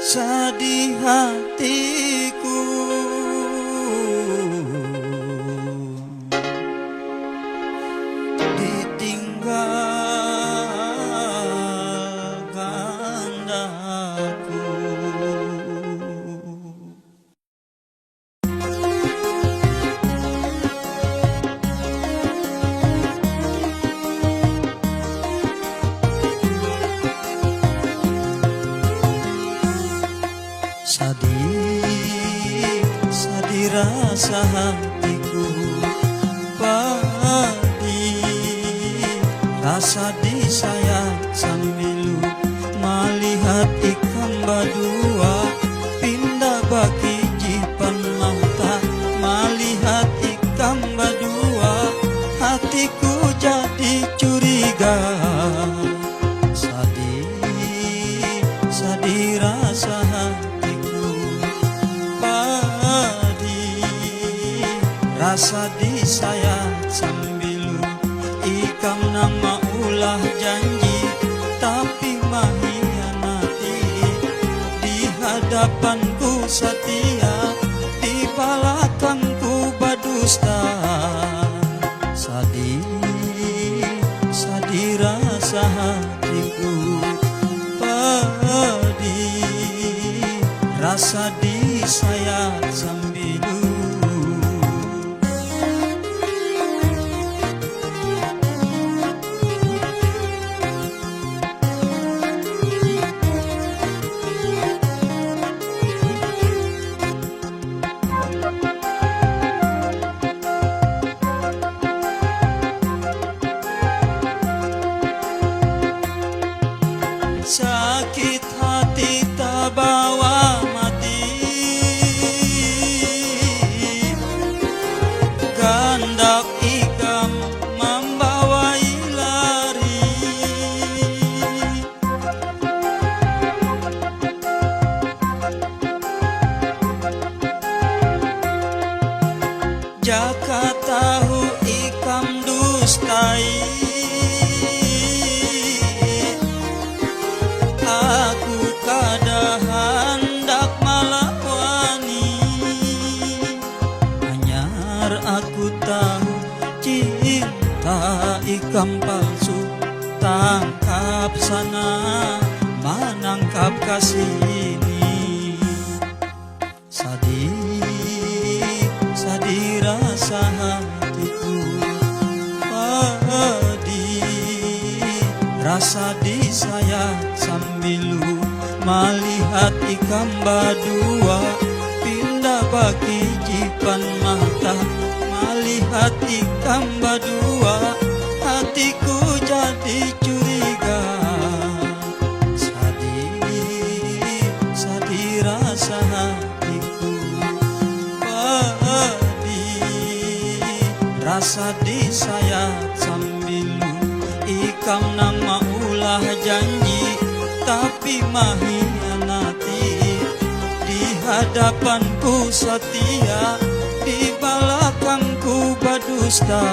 Sedih hatiku ditinggal gandaku. Sedih rasa hatiku, pedih rasa disayang sambil melihat ikan berdua pindah bagi jipan mata. Melihat ikan berdua hatiku jadi curiga. Sedih rasa hatiku, rasa disayang sambil ikam nama ulah janji tapi mengkhianati. Di hadapanku setia, di belakangku berdusta. Sedih rasa hatiku, pedih rasa disayang sambil sakit hati tak bawa mati, gandak ikam membawa lari. Jaka tahu ikam dustai, aku kada hendak melawani. Hanyar aku tahu cinta ikam palsu, tangkap sana menangkap kasih ini. Sedih rasa hatiku, pedih rasa disayang sambil melihat ikam berdua pindah bagi jipan mata. Melihat ikam berdua hatiku jadi curiga. Sedih rasa hatiku, pedih rasa disayang sambil ikam nama ulah janji tapi mengkhianati. Di hadapanku setia, di belakangku berdusta.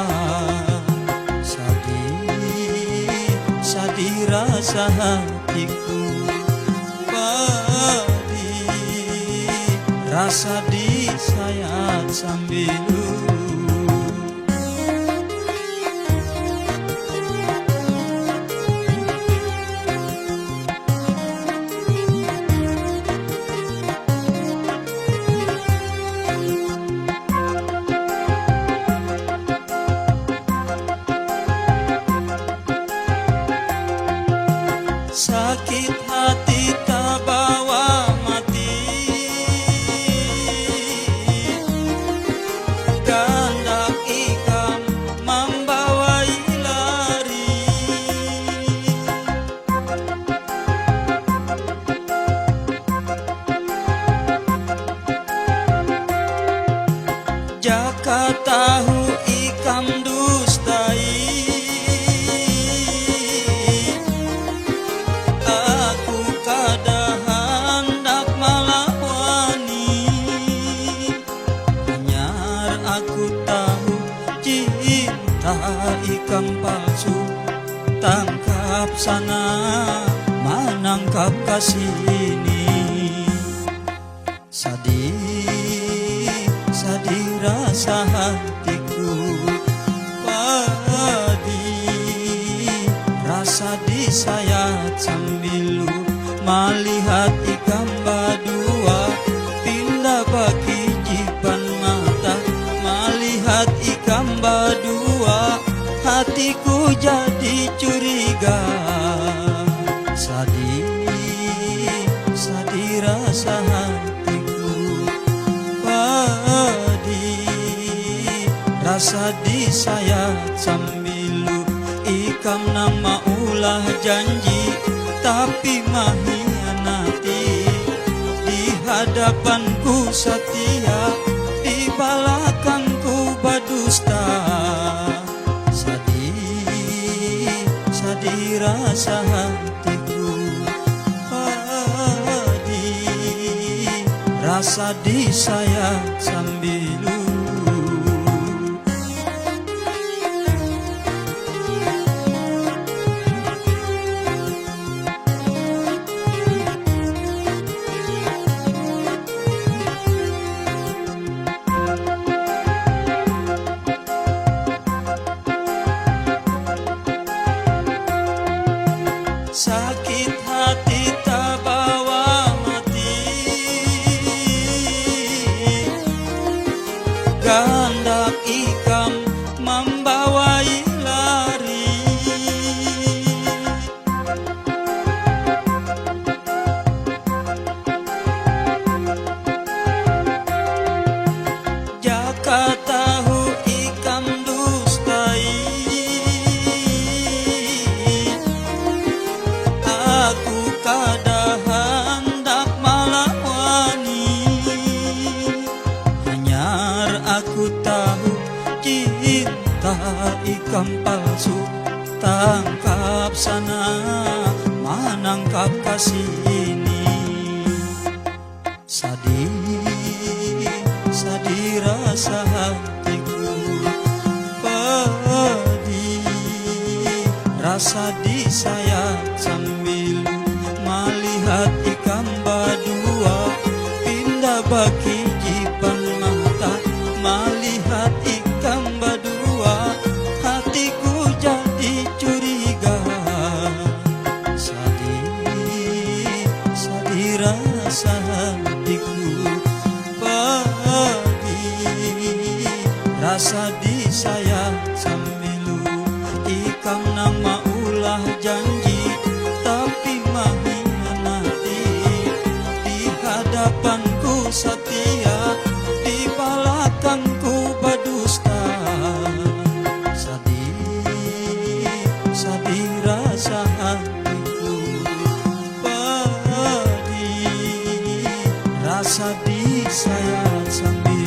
Sedih rasa hatiku, pedih rasa disayang sambil sakit hati tak bawa mati, gandak ikam membawa lari. Jaka tahu ikam dustai, ikam palsu, tangkap sana menangkap kasih ini. Sedih rasa hatiku padi, rasa disayat sambil melihat ikam badua pindah bagi jipan mata, melihat ikam badua hatiku jadi curiga. Sedih rasa hatiku padi, rasa disayat sambil ikam nama ulah janji tapi mengkhianati. Di hadapanku setia, di belakangku berdusta. Sedih rasa hatiku padi, rasa disayat sambil sakit hati tak bawa mati, gandak ikam membawai lari. Jaka tahu ikam dustai, aku kada hendak melawani. Hanyar aku tahu cinta ikam palsu, tangkap sana menangkap kasih ini. Sedih rasa hatiku padi, rasa disayat sambil melihat ikam badua pindah bagi jipan mata, melihat ikam badua hatiku jadi curiga. Sedih rasa hatiku padi, rasa disayat sambil ikam nama ulah janji tapi mengkhianati. Di hadapanku setia, di belakangku berdusta. Sedih rasa hatiku padi, rasa disayat sambil